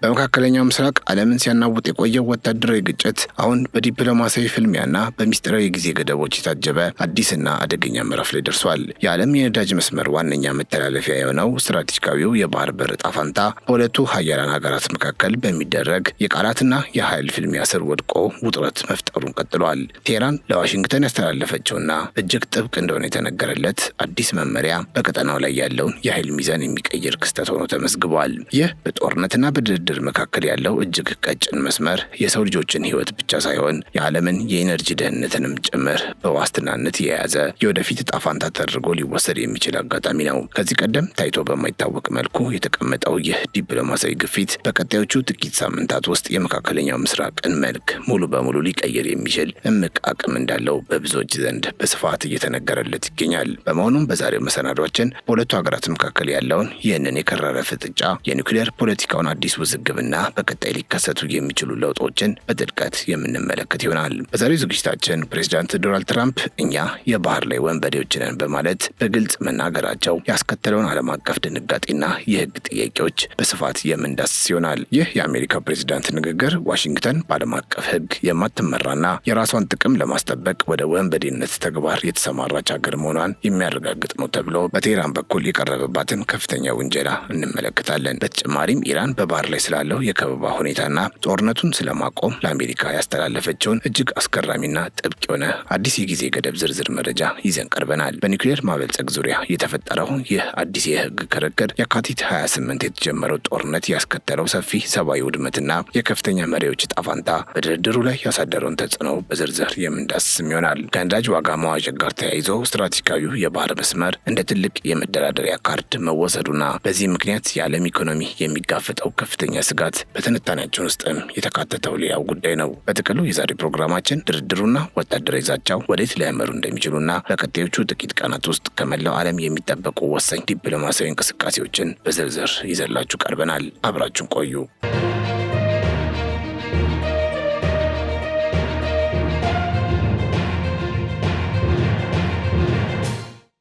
በመካከለኛው ምስራቅ ዓለምን ሲያናውጥ የቆየው ወታደራዊ ግጭት አሁን በዲፕሎማሲያዊ ፍልሚያና በሚስጥራዊ የጊዜ ገደቦች የታጀበ አዲስና አደገኛ ምዕራፍ ላይ ደርሷል። የዓለም የነዳጅ መስመር ዋነኛ መተላለፊያ የሆነው ስትራቴጂካዊው የባህር በር ዕጣ ፈንታ በሁለቱ ሀያላን ሀገራት መካከል በሚደረግ የቃላትና የኃይል ፍልሚያ ስር ወድቆ ውጥረት መፍጠሩን ቀጥሏል። ቴህራን ለዋሽንግተን ያስተላለፈችውና እጅግ ጥብቅ እንደሆነ የተነገረለት አዲስ መመሪያ በቀጠናው ላይ ያለውን የኃይል ሚዛን የሚቀይር ክስተት ሆኖ ተመዝግቧል። ይህ በጦርነትና በድርድር መካከል ያለው እጅግ ቀጭን መስመር የሰው ልጆችን ሕይወት ብቻ ሳይሆን የዓለምን የኢነርጂ ደህንነትንም ጭምር በዋስትናነት የያዘ የወደፊት ዕጣ ፈንታ ተደርጎ ሊወሰድ የሚችል አጋጣሚ ነው። ከዚህ ቀደም ታይቶ በማይታወቅ መልኩ የተቀመጠው ይህ ዲፕሎማሲያዊ ግፊት በቀጣዮቹ ጥቂት ሳምንታት ውስጥ የመካከለኛው ምስራቅን መልክ ሙሉ በሙሉ ሊቀይር የሚችል እምቅ አቅም እንዳለው በብዙዎች ዘንድ በስፋት እየተነገረለት ይገኛል። በመሆኑም በዛሬው መሰናዷችን በሁለቱ ሀገራት መካከል ያለውን ይህንን የከረረ ፍጥጫ፣ የኒውክሌር ፖለቲካውን አዲስ ግብና በቀጣይ ሊከሰቱ የሚችሉ ለውጦችን በጥልቀት የምንመለከት ይሆናል። በዛሬው ዝግጅታችን ፕሬዝዳንት ዶናልድ ትራምፕ እኛ የባህር ላይ ወንበዴዎች ነን በማለት በግልጽ መናገራቸው ያስከተለውን ዓለም አቀፍ ድንጋጤና የሕግ ጥያቄዎች በስፋት የምንዳስስ ይሆናል። ይህ የአሜሪካ ፕሬዝዳንት ንግግር ዋሽንግተን በዓለም አቀፍ ሕግ የማትመራና የራሷን ጥቅም ለማስጠበቅ ወደ ወንበዴነት ተግባር የተሰማራች ሀገር መሆኗን የሚያረጋግጥ ነው ተብሎ በቴህራን በኩል የቀረበባትን ከፍተኛ ውንጀላ እንመለከታለን። በተጨማሪም ኢራን በባህር ላይ ስላለው የከበባ ሁኔታና ጦርነቱን ስለማቆም ለአሜሪካ ያስተላለፈችውን እጅግ አስገራሚና ጥብቅ የሆነ አዲስ የጊዜ ገደብ ዝርዝር መረጃ ይዘን ቀርበናል። በኒውክሌር ማበልጸግ ዙሪያ የተፈጠረው ይህ አዲስ የህግ ክርክር የካቲት 28 የተጀመረው ጦርነት ያስከተለው ሰፊ ሰብአዊ ውድመትና የከፍተኛ መሪዎች ዕጣ ፈንታ በድርድሩ ላይ ያሳደረውን ተጽዕኖ በዝርዝር የምንዳስስም ይሆናል። ከነዳጅ ዋጋ መዋዠቅ ጋር ተያይዞ ስትራቴጂካዊው የባህር መስመር እንደ ትልቅ የመደራደሪያ ካርድ መወሰዱና በዚህ ምክንያት የዓለም ኢኮኖሚ የሚጋፈጠው ከፍተኛ ስጋት በትንታኔያችን ውስጥም የተካተተው ሌላው ጉዳይ ነው። በጥቅሉ የዛሬ ፕሮግራማችን ድርድሩና ወታደራዊ ዛቻው ወዴት ሊያመሩ እንደሚችሉና በቀጣዮቹ ጥቂት ቀናት ውስጥ ከመላው ዓለም የሚጠበቁ ወሳኝ ዲፕሎማሲያዊ እንቅስቃሴዎችን በዝርዝር ይዘላችሁ ቀርበናል። አብራችሁን ቆዩ።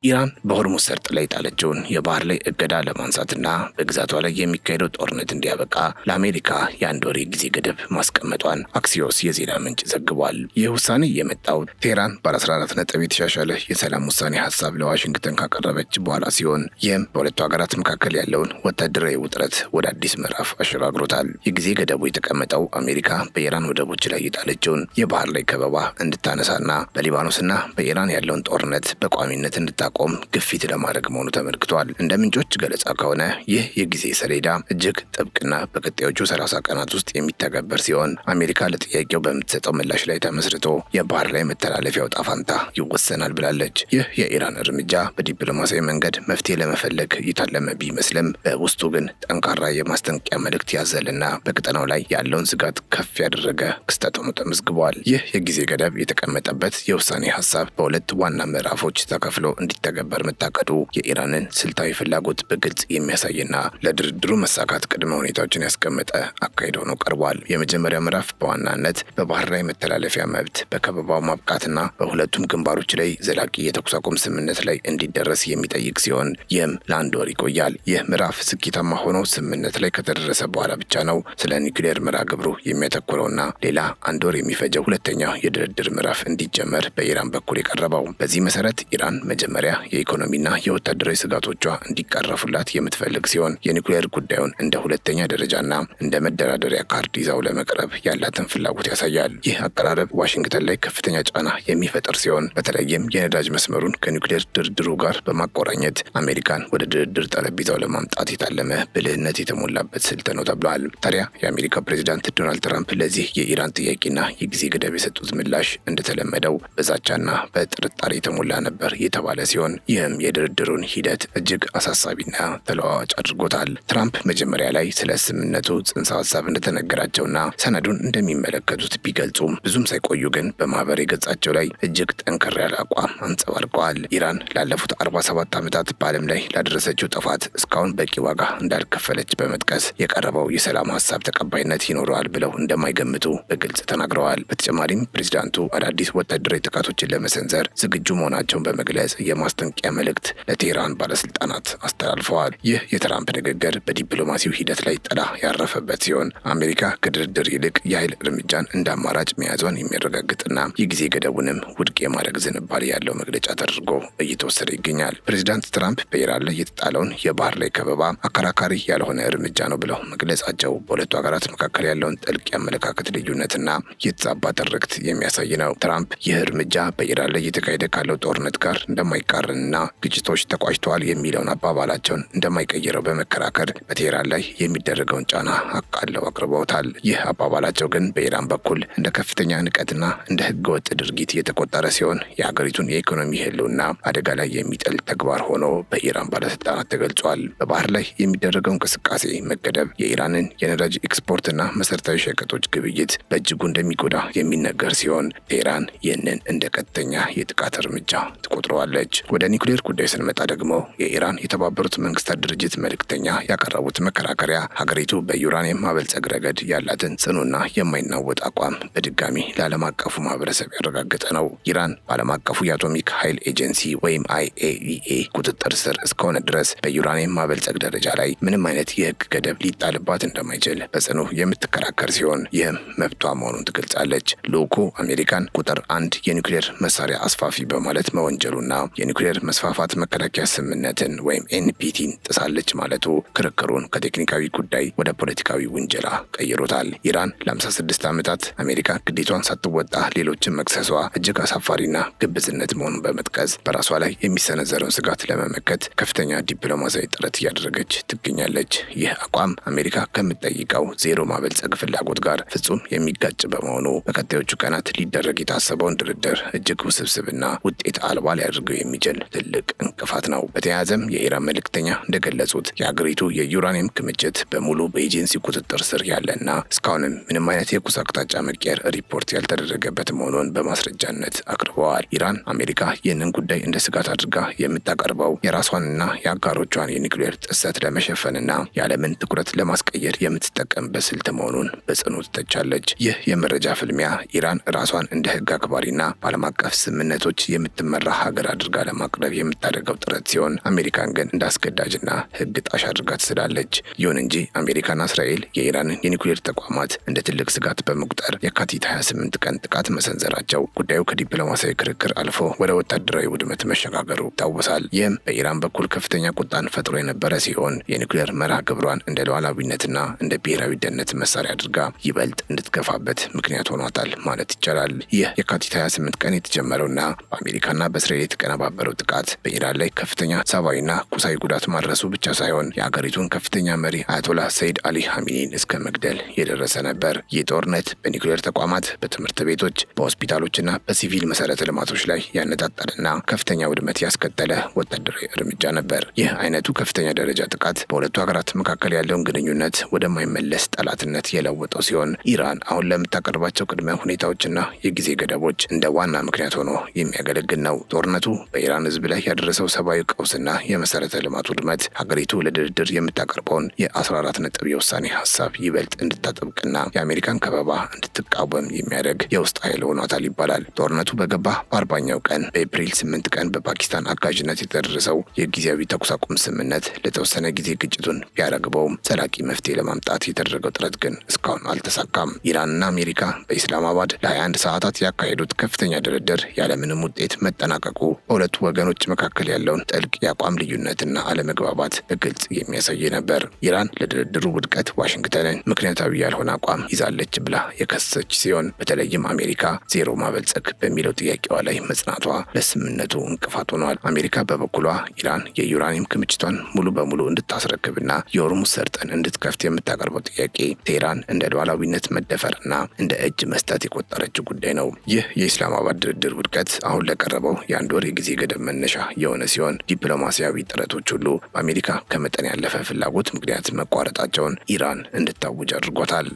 ኢራን በሆርሙዝ ሰርጥ ላይ ጣለችውን የባህር ላይ እገዳ ለማንሳትና በግዛቷ ላይ የሚካሄደው ጦርነት እንዲያበቃ ለአሜሪካ የአንድ ወር ጊዜ ገደብ ማስቀመጧን አክሲዮስ የዜና ምንጭ ዘግቧል። ይህ ውሳኔ የመጣው ቴህራን በ14 ነጥብ የተሻሻለ የሰላም ውሳኔ ሀሳብ ለዋሽንግተን ካቀረበች በኋላ ሲሆን ይህም በሁለቱ ሀገራት መካከል ያለውን ወታደራዊ ውጥረት ወደ አዲስ ምዕራፍ አሸጋግሮታል። የጊዜ ገደቡ የተቀመጠው አሜሪካ በኢራን ወደቦች ላይ የጣለችውን የባህር ላይ ከበባ እንድታነሳና በሊባኖስና በኢራን ያለውን ጦርነት በቋሚነት እንድታቆም ግፊት ለማድረግ መሆኑ ተመልክቷል። እንደ ምንጮች ገለጻ ከሆነ ይህ የጊዜ ሰሌዳ እጅግ ጥብቅና በቀጣዮቹ 30 ቀናት ውስጥ የሚተገበር ሲሆን አሜሪካ ለጥያቄው በምትሰጠው ምላሽ ላይ ተመስርቶ የባህር ላይ መተላለፊያው ዕጣ ፈንታ ይወሰናል ብላለች። ይህ የኢራን እርምጃ በዲፕሎማሲያዊ መንገድ መፍትሄ ለመፈለግ የታለመ ቢመስልም በውስጡ ግን ጠንካራ የማስጠንቀቂያ መልእክት ያዘልና በቀጠናው ላይ ያለውን ስጋት ከፍ ያደረገ ክስተት ሆኖ ተመዝግቧል። ይህ የጊዜ ገደብ የተቀመጠበት የውሳኔ ሀሳብ በሁለት ዋና ምዕራፎች ተከፍሎ እንዲተገበር መታቀዱ የኢራንን ስልታዊ ፍላጎት በግልጽ የሚያሳይና ለድርድሩ መሳካት ቅድመ ሁኔታዎችን ያስቀመጠ አካሄድ ሆኖ ቀርቧል። የመጀመሪያው ምዕራፍ በዋናነት በባህር ላይ መተላለፊያ መብት በከበባው ማብቃትና በሁለቱም ግንባሮች ላይ ዘላቂ የተኩስ አቁም ስምምነት ላይ እንዲደረስ የሚጠይቅ ሲሆን ይህም ለአንድ ወር ይቆያል። ይህ ምዕራፍ ስኬታማ ሆኖ ስምምነት ላይ ከተደረሰ በኋላ ብቻ ነው ስለ ኒውክሌር መርሃ ግብሩ የሚያተኩረውና ሌላ አንድ ወር የሚፈጀው ሁለተኛው የድርድር ምዕራፍ እንዲጀመር በኢራን በኩል የቀረበው። በዚህ መሰረት ኢራን መጀመሪያ የኢኮኖሚና የወታደራዊ ስጋቶቿ እንዲቀረፉላት የምትፈልግ ሲሆን የኒውክሌር ጉዳዩን እንደ ሁለተኛ ደረጃና እንደ መደራደሪያ ካርድ ይዛው ለመቅረብ ያላትን ፍላጎት ያሳያል። ይህ አቀራረብ ዋሽንግተን ላይ ከፍተኛ ጫና የሚፈጥር ሲሆን በተለይም የነዳጅ መስመሩን ከኒውክሌር ድርድሩ ጋር በማቆራኘት አሜሪካን ወደ ድርድር ጠረጴዛው ለማምጣት የታለመ ብልህነት የተሞላበት ስልት ነው ተብሏል። ታዲያ የአሜሪካ ፕሬዝዳንት ዶናልድ ትራምፕ ለዚህ የኢራን ጥያቄና የጊዜ ገደብ የሰጡት ምላሽ እንደተለመደው በዛቻና በጥርጣሬ የተሞላ ነበር የተባለ ሲሆን ይህም የድርድሩን ሂደት እጅግ አሳሳቢና ተለዋዋጭ አድርጎታል። ትራምፕ መጀመሪያ ላይ ስለ ስምምነቱ ጽንሰ ሀሳብ እንደተነገራቸውና ሰነዱን እንደሚመለከቱት ቢገልጹም ብዙም ሳይቆዩ ግን በማህበራዊ ገጻቸው ላይ እጅግ ጠንከር ያለ አቋም አንጸባርቀዋል። ኢራን ላለፉት 47 ዓመታት በዓለም ላይ ላደረሰችው ጥፋት እስካሁን በቂ ዋጋ እንዳልከፈለች በመጥቀስ የቀረበው የሰላም ሀሳብ ተቀባይነት ይኖረዋል ብለው እንደማይገምቱ በግልጽ ተናግረዋል። በተጨማሪም ፕሬዚዳንቱ አዳዲስ ወታደራዊ ጥቃቶችን ለመሰንዘር ዝግጁ መሆናቸውን በመግለጽ የማስጠንቀቂያ መልእክት ለቴህራን ባለስልጣናት አስተላልፈዋል። ይህ የትራምፕ ንግግር በዲፕሎማሲው ሂደት ላይ ጥላ ያረፈበት ሲሆን አሜሪካ ከድርድር ይልቅ የኃይል እርምጃን እንደ አማራጭ መያዟን የሚያረጋግጥና የጊዜ ገደቡንም ውድቅ የማድረግ ዝንባሌ ያለው መግለጫ ተደርጎ እየተወሰደ ይገኛል። ፕሬዚዳንት ትራምፕ በኢራን ላይ የተጣለውን የባህር ላይ ከበባ አከራካሪ ያልሆነ እርምጃ ነው ብለው መግለጻቸው በሁለቱ ሀገራት መካከል ያለውን ጥልቅ የአመለካከት ልዩነትና የተዛባ ትርክት የሚያሳይ ነው። ትራምፕ ይህ እርምጃ በኢራን ላይ እየተካሄደ ካለው ጦርነት ጋር እንደማይቃረንና ግጭቶች ተቋጭተዋል የሚለውን አባባላቸውን እንደማይቀይረው በመከራከር በቴህራን ላይ የሚደረገውን ጫና አቃለው አቅርበውታል። ይህ አባባላቸው ግን በኢራን በኩል እንደ ከፍተኛ ንቀትና እንደ ህገወጥ ድርጊት የተቆጠረ ሲሆን የሀገሪቱን የኢኮኖሚ ህልውና አደጋ ላይ የሚጥል ተግባር ሆኖ በኢራን ባለስልጣናት ተገልጿል። በባህር ላይ የሚደረገው እንቅስቃሴ መገደብ የኢራንን የነዳጅ ኤክስፖርትና መሰረታዊ ሸቀጦች ግብይት በእጅጉ እንደሚጎዳ የሚነገር ሲሆን ቴህራን ይህንን እንደ ቀጥተኛ የጥቃት እርምጃ ትቆጥረዋለች። ወደ ኒውክሌር ጉዳይ ስንመጣ ደግሞ የኢራን የተባበሩት መንግስታት ድርጅት መልእክተኛ ያቀረቡት መከራከሪያ ሀገሪቱ በዩራኒየም ማበልጸግ ረገድ ያላትን ጽኑና የማይናወጥ አቋም በድጋሚ ለዓለም አቀፉ ማህበረሰብ ያረጋገጠ ነው። ኢራን በዓለም አቀፉ የአቶሚክ ኃይል ኤጀንሲ ወይም IAEA ቁጥጥር ስር እስከሆነ ድረስ በዩራኒየም ማበልጸግ ደረጃ ላይ ምንም አይነት የህግ ገደብ ሊጣልባት እንደማይችል በጽኑ የምትከራከር ሲሆን ይህም መብቷ መሆኑን ትገልጻለች። ልዑኩ አሜሪካን ቁጥር 1 የኒውክሌር መሳሪያ አስፋፊ በማለት መወንጀሉና የኒውክሌር መስፋፋት መከላከያ ስምምነትን ወይም NPTን ጥሳለች ማለቱ ክርክሩን ከቴክኒካዊ ጉዳይ ወደ ፖለቲካዊ ውንጀላ ቀይሮታል። ኢራን ለ56 ዓመታት አሜሪካ ግዴቷን ሳትወጣ ሌሎችን መክሰሷ እጅግ አሳፋሪና ግብዝነት መሆኑን በመጥቀስ በራሷ ላይ የሚሰነዘረውን ስጋት ለመመከት ከፍተኛ ዲፕሎማሲያዊ ጥረት እያደረገች ትገኛለች። ይህ አቋም አሜሪካ ከምትጠይቀው ዜሮ ማበልጸግ ፍላጎት ጋር ፍጹም የሚጋጭ በመሆኑ በቀጣዮቹ ቀናት ሊደረግ የታሰበውን ድርድር እጅግ ውስብስብና ውጤት አልባ ሊያደርገው የሚችል ትልቅ እንቅፋት ነው። በተያያዘም የኢራን መልእክተኛ እንደገለጹት የሀገሪቱ የዩራኒየም ክምችት በሙሉ በኤጀንሲ ቁጥጥር ስር ያለና እስካሁንም ምንም አይነት የቁስ አቅጣጫ መቀየር ሪፖርት ያልተደረገበት መሆኑን በማስረጃነት አቅርበዋል። ኢራን አሜሪካ ይህንን ጉዳይ እንደ ስጋት አድርጋ የምታቀርበው የራሷንና የአጋሮቿን የኒውክሌር ጥሰት ለመሸፈንና የዓለምን ትኩረት ለማስቀየር የምትጠቀምበት ስልት መሆኑን በጽኑ ትተቻለች። ይህ የመረጃ ፍልሚያ ኢራን ራሷን እንደ ህግ አክባሪና በዓለም አቀፍ ስምምነቶች የምትመራ ሀገር አድርጋ ለማቅረብ የምታደርገው ጥረት ሲሆን አሜሪካን ግን እንደ አስገዳጅና ህግ ጣሽ አድርጋ ትስላለች። ይሁን እንጂ አሜሪካና እስራኤል የኢራንን የኒውክሌር ተቋማት እንደ ትልቅ ስጋት በመቁጠር የካቲት 28 ቀን ጥቃት መሰንዘራቸው ጉዳዩ ከዲፕሎማሲያዊ ክርክር አልፎ ወደ ወታደራዊ ውድመት መሸጋገሩ ይታወሳል። ይህም በኢራን በኩል ከፍተኛ ቁጣን ፈጥሮ የነበረ ሲሆን የኒውክሌር መርሃ ግብሯን እንደ ሉዓላዊነትና እንደ ብሔራዊ ደህንነት መሳሪያ አድርጋ ይበልጥ እንድትገፋበት ምክንያት ሆኗታል ማለት ይቻላል። ይህ የካቲት 28 ቀን የተጀመረውና በአሜሪካና በእስራኤል የተቀነባበረው ጥቃት በኢራን ላይ ከፍተኛ ሰብአዊና ቁሳዊ ጉዳት ማድረሱ ብቻ ሳይሆን የአገሪቱን ከፍተኛ መሪ አያቶላህ ሰይድ አሊ ሐሚኒን እስከ መግደል የደረሰ ነበር። ይህ ጦርነት በኒውክሌር ተቋማት፣ በትምህርት ቤቶች፣ በሆስፒታሎችና በሲቪል መሰረተ ልማቶች ላይ ያነጣጠረና ከፍተኛ ውድመት ያስከተለ ወታደራዊ እርምጃ ነበር። ይህ አይነቱ ከፍተኛ ደረጃ ጥቃት በሁለቱ ሀገራት መካከል ያለውን ግንኙነት ወደማይመለስ ጠላትነት የለወጠው ሲሆን ኢራን አሁን ለምታቀርባቸው ቅድመ ሁኔታዎችና የጊዜ ገደቦች እንደ ዋና ምክንያት ሆኖ የሚያገለግል ነው። ጦርነቱ በኢራን ሕዝብ ላይ ያደረሰው ሰብአዊ ቀውስና የመሰረተ ልማት ውድመት ሀገሪቱ ለድርድር የምታቀርበውን የ14 ነጥብ የውሳኔ ሀሳብ ይበልጥ እንድታጠብቅና የአሜሪካን ከበባ እንድትቃወም የሚያደርግ የውስጥ ኃይል ሆኗታል ይባላል። ጦርነቱ በገባ በ40ኛው ቀን በኤፕሪል 8 ቀን በፓኪስታን አጋዥነት የተደረሰው የጊዜያዊ ተኩስ አቁም ስምምነት ለተወሰነ ጊዜ ግጭቱን ቢያረግበውም ዘላቂ መፍትሄ ለማምጣት የተደረገው ጥረት ግን እስካሁን አልተሳካም። ኢራንና አሜሪካ በኢስላማባድ ለ21 ሰዓታት ያካሄዱት ከፍተኛ ድርድር ያለምንም ውጤት መጠናቀቁ በሁለቱ ወገኖች መካከል ያለውን ጥልቅ የአቋም ልዩነትና አለመግባባት በግልጽ የሚያሳይ ነበር። ኢራን ለድርድሩ ውድቀት ዋሽንግተንን ምክንያታዊ ያልሆነ አቋም ይዛለች ብላ የከሰሰች ሲሆን በተለይም አሜሪካ ዜሮ ማበልጸግ በሚለው ጥያቄዋ ላይ መጽናቷ ለስምምነቱ እንቅፋት ሆኗል። አሜሪካ በበኩሏ ኢራን የዩራኒየም ክምችቷን ሙሉ በሙሉ እንድታስረክብና የሆርሙዝ ሰርጥን እንድትከፍት የምታቀርበው ጥያቄ ቴህራን እንደ ሉዓላዊነት መደፈርና እንደ እጅ መስጠት የቆጠረችው ጉዳይ ነው። ይህ የኢስላማባድ ድርድር ውድቀት አሁን ለቀረበው የአንድ ወር የጊዜ ገደብ መነሻ የሆነ ሲሆን ዲፕሎማሲያዊ ጥረቶች ሁሉ በአሜሪካ ከመጠን ያለፈ ፍላጎት ምክንያት መቋረጣቸውን ኢራን እንድታውጅ አድርጓታል።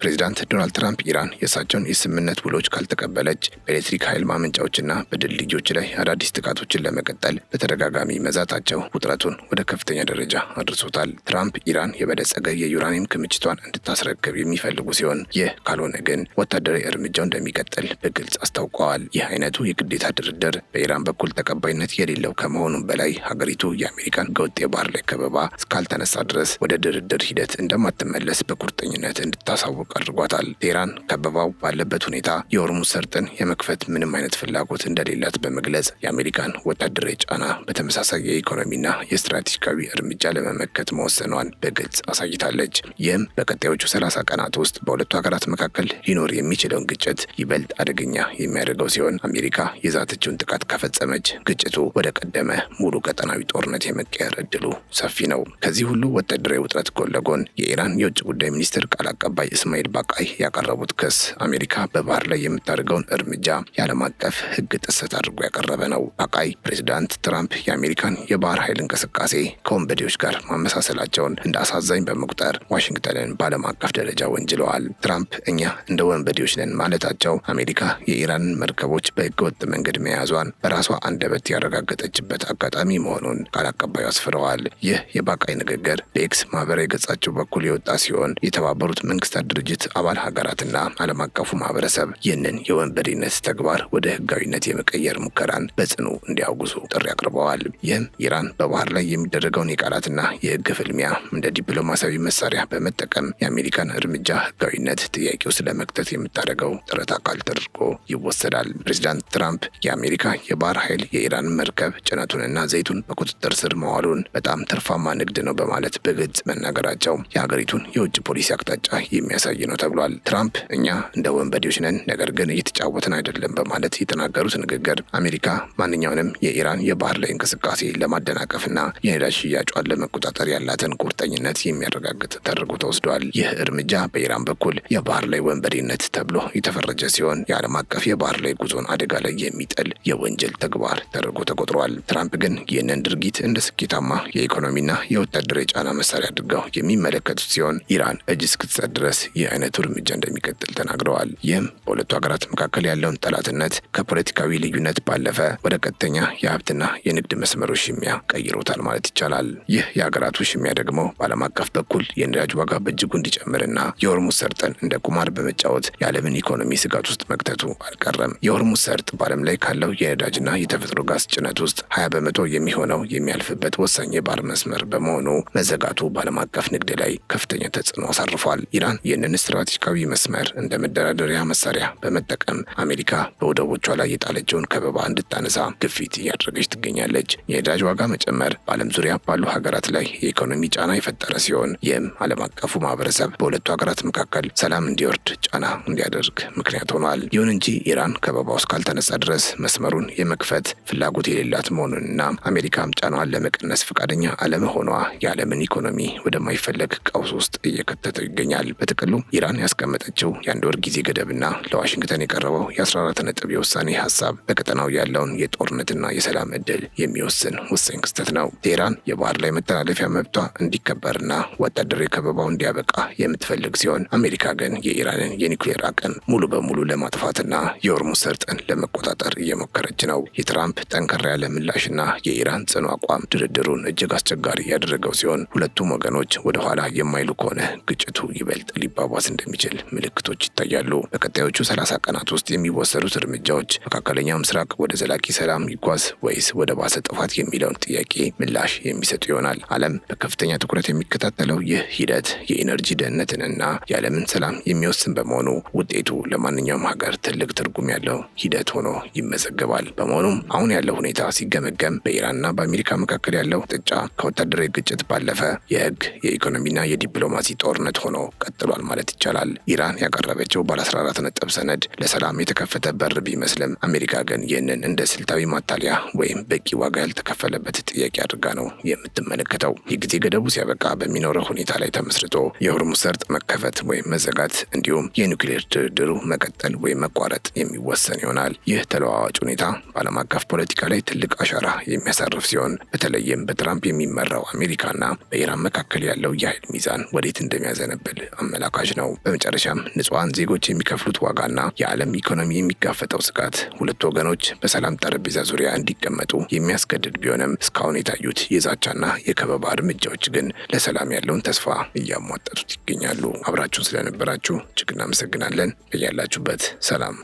ፕሬዚዳንት ዶናልድ ትራምፕ ኢራን የእሳቸውን የስምምነት ውሎች ካልተቀበለች በኤሌክትሪክ ኃይል ማመንጫዎችና በድልድዮች ላይ አዳዲስ ጥቃቶችን ለመቀጠል በተደጋጋሚ መዛታቸው ውጥረቱን ወደ ከፍተኛ ደረጃ አድርሶታል። ትራምፕ ኢራን የበለጸገ የዩራኒየም ክምችቷን እንድታስረክብ የሚፈልጉ ሲሆን ይህ ካልሆነ ግን ወታደራዊ እርምጃው እንደሚቀጥል በግልጽ አስታውቀዋል። ይህ አይነቱ የግዴታ ድርድር በኢራን በኩል ተቀባይነት የሌለው ከመሆኑም በላይ ሀገሪቱ የአሜሪካን ህገወጥ የባህር ላይ ከበባ እስካልተነሳ ድረስ ወደ ድርድር ሂደት እንደማትመለስ በቁርጠኝነት እንድታሳውቅ አድርጓታል። ቴህራን ከበባው ባለበት ሁኔታ የሆርሙዝ ሰርጥን የመክፈት ምንም አይነት ፍላጎት እንደሌላት በመግለጽ የአሜሪካን ወታደራዊ ጫና በተመሳሳይ የኢኮኖሚና የስትራቴጂካዊ እርምጃ ለመመከት መወሰኗን በግልጽ አሳይታለች። ይህም በቀጣዮቹ 30 ቀናት ውስጥ በሁለቱ ሀገራት መካከል ሊኖር የሚችለውን ግጭት ይበልጥ አደገኛ የሚያደርገው ሲሆን አሜሪካ የዛተችውን ጥቃት ከፈጸመች ግጭቱ ወደ ቀደመ ሙሉ ቀጠናዊ ጦርነት የመቀየር እድሉ ሰፊ ነው። ከዚህ ሁሉ ወታደራዊ ውጥረት ጎን ለጎን የኢራን የውጭ ጉዳይ ሚኒስትር ቃል አቀባይ እስማኤል ባቃይ ያቀረቡት ክስ አሜሪካ በባህር ላይ የምታደርገውን እርምጃ የዓለም አቀፍ ሕግ ጥሰት አድርጎ ያቀረበ ነው። ባቃይ ፕሬዚዳንት ትራምፕ የአሜሪካን የባህር ኃይል እንቅስቃሴ ከወንበዴዎች ጋር ማመሳሰላቸውን እንደ አሳዛኝ በመቁጠር ዋሽንግተንን በዓለም አቀፍ ደረጃ ወንጅለዋል። ትራምፕ እኛ እንደ ወንበዴዎች ነን ማለታቸው አሜሪካ የኢራንን መርከቦች በህገወጥ መንገድ መያዟን በራሷ አንደበት ያረጋገጠችበት አጋጣሚ መሆኑን ቃል አቀባዩ አስፍረዋል። ይህ የባቃይ ንግግር በኤክስ ማህበራዊ ገጻቸው በኩል የወጣ ሲሆን የተባበሩት መንግስታት ድርጅት አባል ሀገራትና ዓለም አቀፉ ማህበረሰብ ይህንን የወንበዴነት ተግባር ወደ ህጋዊነት የመቀየር ሙከራን በጽኑ እንዲያወግዙ ጥሪ አቅርበዋል። ይህም ኢራን በባህር ላይ የሚደረገውን የቃላትና የህግ ፍልሚያ እንደ ዲፕሎማሲያዊ መሳሪያ በመጠቀም የአሜሪካን እርምጃ ህጋዊነት ጥያቄ ውስጥ ለመክተት የምታደርገው ጥረት አካል ተደርጎ ይወሰዳል። ፕሬዚዳንት ትራምፕ የአሜሪካ የባህር ኃይል የኢራን መርከብ ጭነቱንና ዘይቱን በቁጥጥር ስር መዋሉን በጣም ትርፋማ ንግድ ነው በማለት በግልጽ መናገራቸው የሀገሪቱን የውጭ ፖሊሲ አቅጣጫ የሚያሳይ ነው ተብሏል። ትራምፕ እኛ እንደ ወንበዴዎች ነን፣ ነገር ግን እየተጫወትን አይደለም በማለት የተናገሩት ንግግር አሜሪካ ማንኛውንም የኢራን የባህር ላይ እንቅስቃሴ ለማደናቀፍና የነዳጅ ሽያጯን ለመቆጣጠር ያላትን ቁርጠኝነት የሚያረጋግጥ ተደርጎ ተወስዷል። ይህ እርምጃ በኢራን በኩል የባህር ላይ ወንበዴነት ተብሎ የተፈረጀ ሲሆን የዓለም አቀፍ የባህር ላይ ጉዞን አደጋ ላይ የሚጥል የወንጀል ተግባር ተደርጎ ተቆጥሯል። ትራምፕ ግን ይህንን ድርጊት እንደ ስኬታማ የኢኮኖሚና የወታደራዊ ጫና መሳሪያ አድርገው የሚመለከቱት ሲሆን ኢራን እጅ እስክትሰጥ ድረስ ይህ አይነቱ እርምጃ እንደሚቀጥል ተናግረዋል። ይህም በሁለቱ ሀገራት መካከል ያለውን ጠላትነት ከፖለቲካዊ ልዩነት ባለፈ ወደ ቀጥተኛ የሀብትና የንግድ መስመሮች ሽሚያ ቀይሮታል ማለት ይቻላል። ይህ የሀገራቱ ሽሚያ ደግሞ በዓለም አቀፍ በኩል የነዳጅ ዋጋ በእጅጉ እንዲጨምርና የሆርሙዝ ሰርጥን እንደ ቁማር በመጫወት የዓለምን ኢኮኖሚ ስጋት ውስጥ መክተቱ አልቀረም። የሆርሙዝ ሰርጥ በዓለም ላይ ካለው የነዳጅና የተፈጥሮ ጋዝ ጭነት ውስጥ 20 በመቶ የሚሆነው የሚያልፍበት ወሳኝ የባህር መስመር በመሆኑ መዘጋቱ በዓለም አቀፍ ንግድ ላይ ከፍተኛ ተጽዕኖ አሳርፏል። ኢራን ይህንን ስትራቴጂካዊ መስመር እንደ መደራደሪያ መሳሪያ በመጠቀም አሜሪካ በወደቦቿ ላይ የጣለችውን ከበባ እንድታነሳ ግፊት እያደረገች ትገኛለች። የነዳጅ ዋጋ መጨመር በዓለም ዙሪያ ባሉ ሀገራት ላይ የኢኮኖሚ ጫና የፈጠረ ሲሆን ይህም ዓለም አቀፉ ማህበረሰብ በሁለቱ ሀገራት መካከል ሰላም እንዲወርድ ጫና እንዲያደርግ ምክንያት ሆኗል። ይሁን እንጂ ኢራን ከበባው እስካልተነሳ ድረስ መስመሩን የመክፈት ፍላጎት የሌላት መሆኑንና አሜሪካም ጫናዋን ለመቀነስ ፈቃደኛ አለመሆኗ የዓለምን ኢኮኖሚ ወደማይፈለግ ቀውስ ውስጥ እየከተተው ይገኛል። በጥቅሉ ኢራን ያስቀመጠችው የአንድ ወር ጊዜ ገደብና ለዋሽንግተን የቀረበው የ14 ነጥብ የውሳኔ ሀሳብ በቀጠናው ያለውን የጦርነትና የሰላም እድል የሚወስን ወሳኝ ክስተት ነው። ቴህራን የባህር ላይ መተላለፊያ መብቷ እንዲከበርና ወታደራዊ ከበባው እንዲያበቃ የምትፈልግ ሲሆን አሜሪካ ግን የኢራንን የኒውክሌር አቅም ሙሉ በሙሉ ለማጥፋትና የሆርሙዝ ሰርጥን ለመቆጣጠር እየሞከረች ነው። የትራምፕ ጠንከር ያለ ምላሽና የኢራን ጽኑ አቋም ድርድሩን እጅግ አስቸጋሪ ያደረገው ሲሆን ሁለቱም ወገኖች ወደ ኋላ የማይሉ ከሆነ ግጭቱ ይበልጥ ሊባባስ እንደሚችል ምልክቶች ይታያሉ። በቀጣዮቹ 30 ቀናት ውስጥ የሚወሰዱት እርምጃዎች መካከለኛው ምስራቅ ወደ ዘላቂ ሰላም ይጓዝ ወይስ ወደ ባሰ ጥፋት የሚለውን ጥያቄ ምላሽ የሚሰጡ ይሆናል። ዓለም በከፍተኛ ትኩረት የሚከታተለው ይህ ሂደት የኢነርጂ ደህንነትንና የዓለምን ሰላም የሚወስን በመሆኑ ውጤቱ ለማንኛውም ሀገር ትልቅ ትርጉም ያለው ሂደት ሆኖ ይመዘገባል። በመሆኑም አሁን ያለው ሁኔታ ሲገመገም በኢራንና በአሜሪካ መካከል ያለው ጥጫ ከወታደራዊ ግጭት ባለፈ የህግ የኢኮኖሚና የዲፕሎማሲ ጦርነት ሆኖ ቀጥሏል ማለት ይቻላል። ኢራን ያቀረበችው ባለ 14 ነጥብ ሰነድ ለሰላም የተከፈተ በር ቢመስልም አሜሪካ ግን ይህንን እንደ ስልታዊ ማታለያ ወይም በቂ ዋጋ ያልተከፈለበት ጥያቄ አድርጋ ነው የምትመለከተው። የጊዜ ገደቡ ሲያበቃ በሚኖረው ሁኔታ ላይ ተመስርቶ የሆርሙዝ ሰርጥ መከፈት ወይም መዘጋት እንዲሁም የኒውክሌር ድርድሩ መቀጠል ወይም መቋረጥ የሚወሰን ይሆናል። ይህ ተለዋዋጭ ሁኔታ በዓለም አቀፍ ፖለቲካ ላይ ትልቅ አሻራ የሚያሳርፍ ሲሆን በተለይም በትራምፕ የሚመራው አሜሪካና በኢራን መካከል ያለው የኃይል ሚዛን ወዴት እንደሚያዘነብል አመላካች ነው። በመጨረሻም ንጹሃን ዜጎች የሚከፍሉት ዋጋና የዓለም ኢኮኖሚ የሚጋፈጠው ስጋት ሁለቱ ወገኖች በሰላም ጠረጴዛ ዙሪያ እንዲቀመጡ የሚያስገድድ ቢሆንም እስካሁን የታዩት የዛቻና የከበባ እርምጃዎች ግን ለሰላም ያለውን ተስፋ እያሟጠጡት ይገኛሉ። አብራችሁን ስለነበራችሁ እጅግ እናመሰግናለን። በያላችሁበት ሰላም